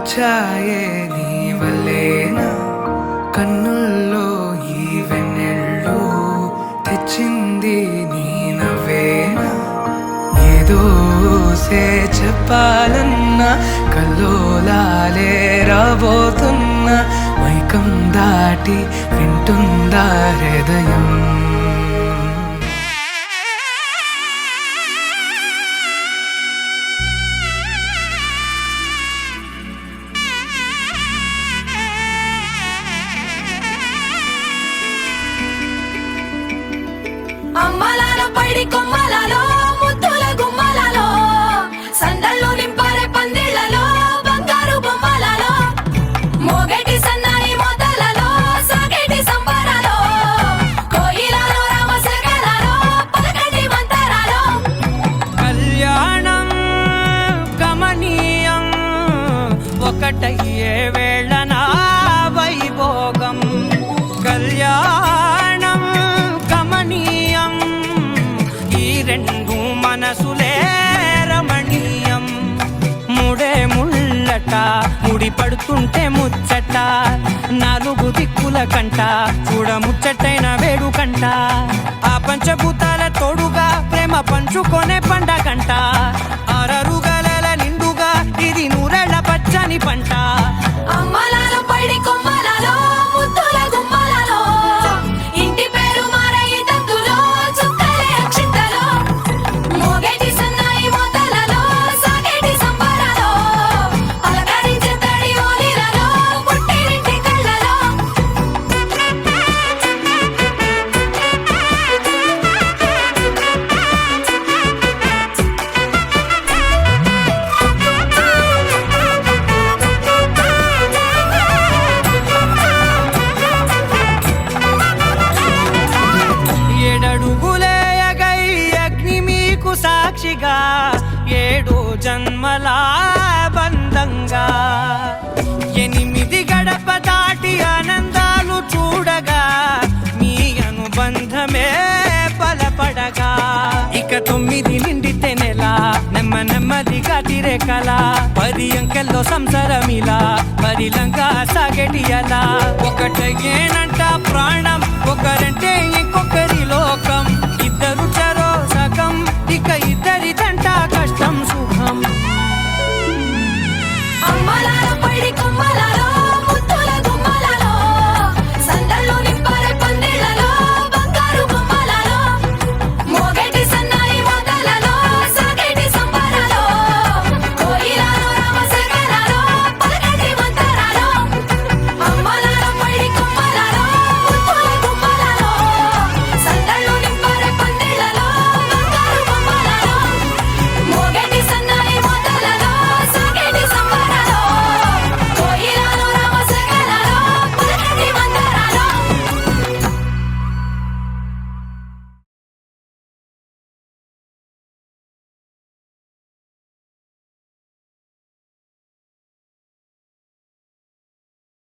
వచ్చాయే నీ వల్లేనా కన్నుల్లో ఈ వెన్నెళ్ళు తెచ్చింది నీ నవ్వేనా ఏదో చెప్పాలన్నా కల్లోలాలే రాబోతున్నా మైకం దాటి వింటుందా హృదయం అమ్మలాలో పడి కొమ్మలలో ముద్దుల గుమ్మలలో సందళ్ళు నింపారే పందిళ్లలో బంగారు బొమ్మలలో మోగేటి సన్నాయి మోతలలో సాగేటి సంబరాలో కోయిలలో రామశకలలో పలకటి మంతరాలో కళ్యాణం గమనీయం ఒకటయ్యే వేళన వైభోగం కళ్యాణం గమనీయం ఈ రెండు మనసులే రమణీయం ముడే ముళ్ళట ముడి పడుతుంటే ముచ్చట నాలుగు దిక్కుల కంట చూడ ముచ్చటైన వేడుకంట ఆ పంచభూతాల తోడుగా ప్రేమ పంచుకొనే పండగంట ఆరరుగల నిండుగా ఇది నూరెళ్ళ పచ్చని పంట అమ్మలాలో పడి కొమ్మలలో ముద్దుల గుమ్మలలో ఇంటి పేరు మారయి తంతులో చుక్కలే అక్షింతలో మోగేటి సన్నాయి మోతలలో సాగేటి సంబరాలో అలకరించే తడి ఓలిలలో పుట్టినింటి కళ్ళలో ఏడడుగులేయగై అగ్ని మీకు సాక్షిగా ఏడు జన్మల బంధంగా ఎనిమిది గడప దాటి ఆనందాలు చూడగా మీ అనుబంధమే బలపడగా ఇక 9 నిండితే నెల నెమ్మదిగా తిరే కల 10 అంకెల్లో సంసారమిలా పరిలంగా సాగేటి అలా ఒకటేనంట ప్రాణం ఒకరంటే